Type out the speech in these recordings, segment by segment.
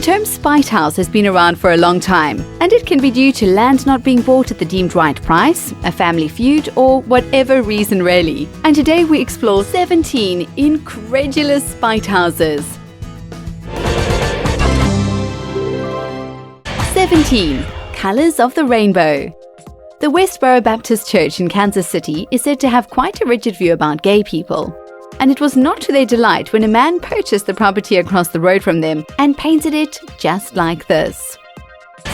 term spite house has been around for a long time, and it can be due to land not being bought at the deemed right price, a family feud, or whatever reason really. And today we explore 17 incredulous spite houses. 17. Colors of the Rainbow. The Westboro Baptist Church in Kansas City is said to have quite a rigid view about gay people. And it was not to their delight when a man purchased the property across the road from them and painted it just like this.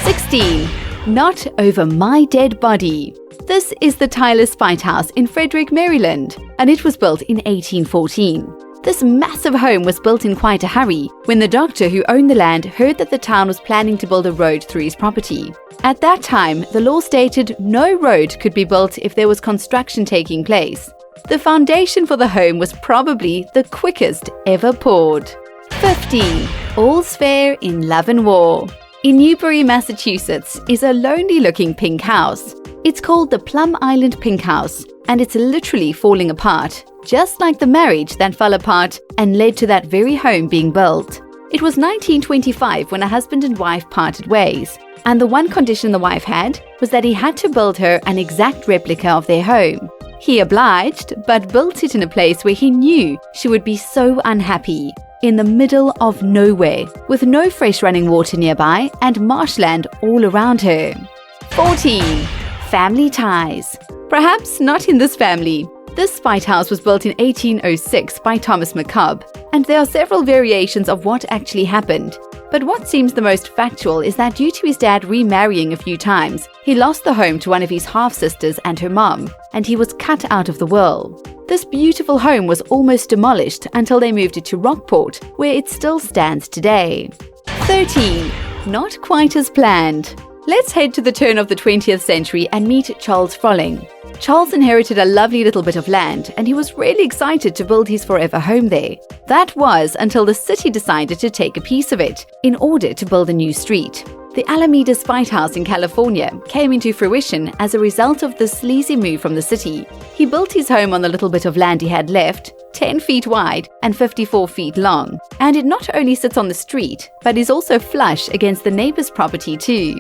16. Not over my dead body. This is the Tyler Spite House in Frederick, Maryland, and it was built in 1814. This massive home was built in quite a hurry when the doctor who owned the land heard that the town was planning to build a road through his property. At that time, the law stated no road could be built if there was construction taking place. The foundation for the home was probably the quickest ever poured. 15. All's fair in love and war. In Newbury, Massachusetts, is a lonely-looking pink house. It's called the Plum Island Pink House, and it's literally falling apart, just like the marriage that fell apart and led to that very home being built. It was 1925 when a husband and wife parted ways, and the one condition the wife had was that he had to build her an exact replica of their home. He obliged, but built it in a place where he knew she would be so unhappy. In the middle of nowhere, with no fresh running water nearby and marshland all around her. 14. Family ties. Perhaps not in this family. This spite house was built in 1806 by Thomas McCobb, and there are several variations of what actually happened. But what seems the most factual is that due to his dad remarrying a few times, he lost the home to one of his half-sisters and her mom, and he was cut out of the will. This beautiful home was almost demolished until they moved it to Rockport, where it still stands today. 13. Not quite as planned. Let's head to the turn of the 20th century and meet Charles Froling. Charles inherited a lovely little bit of land, and he was really excited to build his forever home there. That was until the city decided to take a piece of it in order to build a new street. The Alameda Spite House in California came into fruition as a result of the sleazy move from the city. He built his home on the little bit of land he had left, 10 feet wide and 54 feet long, and it not only sits on the street, but is also flush against the neighbor's property too.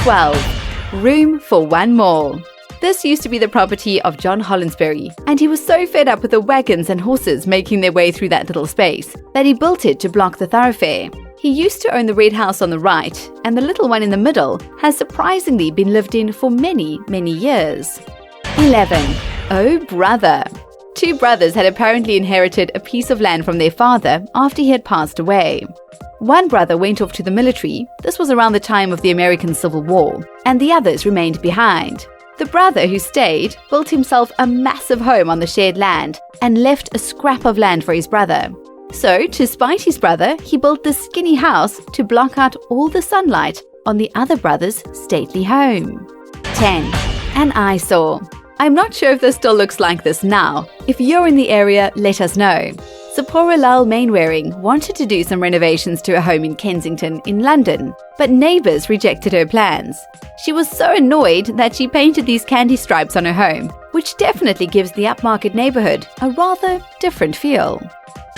12. Room for one more. This used to be the property of John Hollinsbury, and he was so fed up with the wagons and horses making their way through that little space that he built it to block the thoroughfare. He used to own the red house on the right, and the little one in the middle has surprisingly been lived in for many, many years. 11. Oh brother. Two brothers had apparently inherited a piece of land from their father after he had passed away. One brother went off to the military, this was around the time of the American Civil War, and the others remained behind. The brother who stayed built himself a massive home on the shared land and left a scrap of land for his brother. So, to spite his brother, he built this skinny house to block out all the sunlight on the other brother's stately home. 10. An eyesore. I'm not sure if this still looks like this now. If you're in the area, let us know. Zipporah Lyle Mainwaring wanted to do some renovations to her home in Kensington in London, but neighbors rejected her plans. She was so annoyed that she painted these candy stripes on her home, which definitely gives the upmarket neighborhood a rather different feel.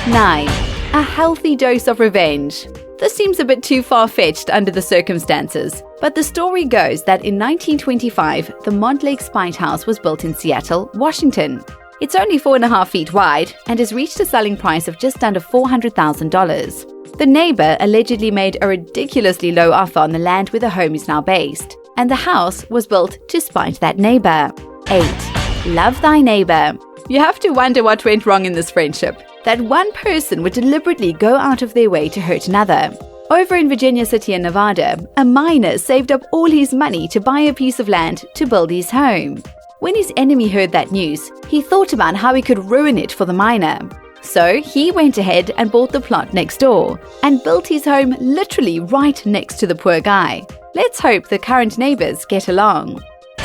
9. A healthy dose of revenge. This seems a bit too far-fetched under the circumstances, but the story goes that in 1925, the Montlake Spite House was built in Seattle, Washington. It's only 4.5 feet wide and has reached a selling price of just under $400,000. The neighbor allegedly made a ridiculously low offer on the land where the home is now based, and the house was built to spite that neighbor. 8. Love thy neighbor. You have to wonder what went wrong in this friendship, that one person would deliberately go out of their way to hurt another. Over in Virginia City and Nevada, a miner saved up all his money to buy a piece of land to build his home. When his enemy heard that news, he thought about how he could ruin it for the miner. So he went ahead and bought the plot next door and built his home literally right next to the poor guy. Let's hope the current neighbors get along.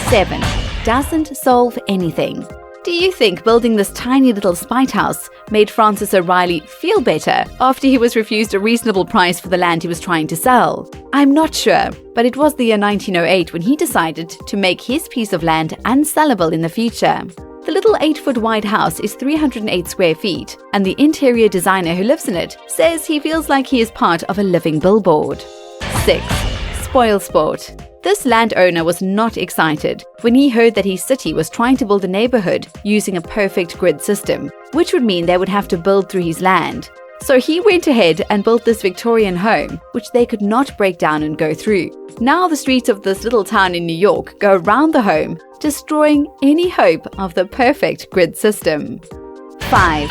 7. Doesn't solve anything. Do you think building this tiny little spite house made Francis O'Reilly feel better after he was refused a reasonable price for the land he was trying to sell? I'm not sure, but it was the year 1908 when he decided to make his piece of land unsellable in the future. The little 8-foot wide house is 308 square feet, and the interior designer who lives in it says he feels like he is part of a living billboard. 6. SPOIL Sport. This landowner was not excited when he heard that his city was trying to build a neighborhood using a perfect grid system, which would mean they would have to build through his land. So he went ahead and built this Victorian home, which they could not break down and go through. Now the streets of this little town in New York go around the home, destroying any hope of the perfect grid system. 5.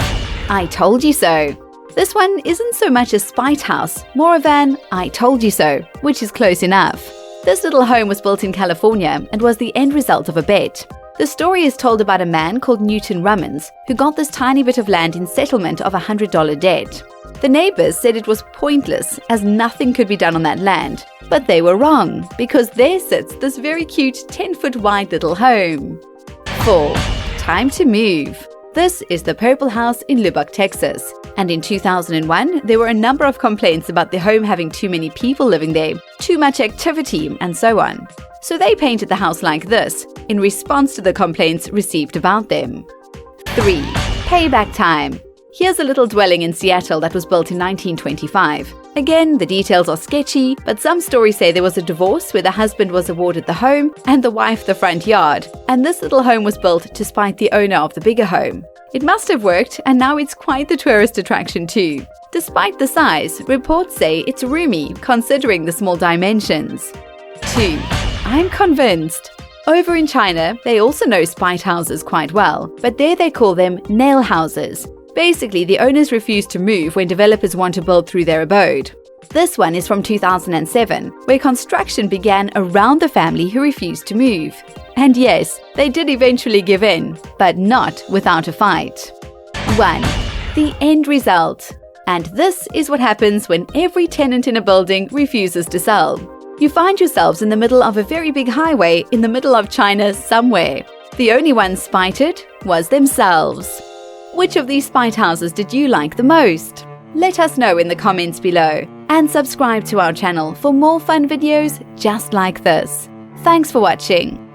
I told you so. This one isn't so much a spite house, more of an I told you so, which is close enough. This little home was built in California and was the end result of a bet. The story is told about a man called Newton Rummins who got this tiny bit of land in settlement of a $100 debt. The neighbors said it was pointless as nothing could be done on that land, but they were wrong because there sits this very cute 10-foot wide little home. 4. Time to move. This is the Purple House in Lubbock, Texas, and in 2001 there were a number of complaints about the home having too many people living there, too much activity, and so on. So they painted the house like this, in response to the complaints received about them. 3. Payback time. Here's a little dwelling in Seattle that was built in 1925. Again, the details are sketchy, but some stories say there was a divorce where the husband was awarded the home and the wife the front yard, and this little home was built to spite the owner of the bigger home. It must have worked, and now it's quite the tourist attraction too. Despite the size, reports say it's roomy considering the small dimensions. 2. I'm convinced. Over in China, they also know spite houses quite well, but there they call them nail houses. Basically, the owners refuse to move when developers want to build through their abode. This one is from 2007, where construction began around the family who refused to move. And yes, they did eventually give in, but not without a fight. 1. The end result. And this is what happens when every tenant in a building refuses to sell. You find yourselves in the middle of a very big highway in the middle of China somewhere. The only one spited was themselves. Which of these spite houses did you like the most? Let us know in the comments below, and subscribe to our channel for more fun videos just like this. Thanks for watching.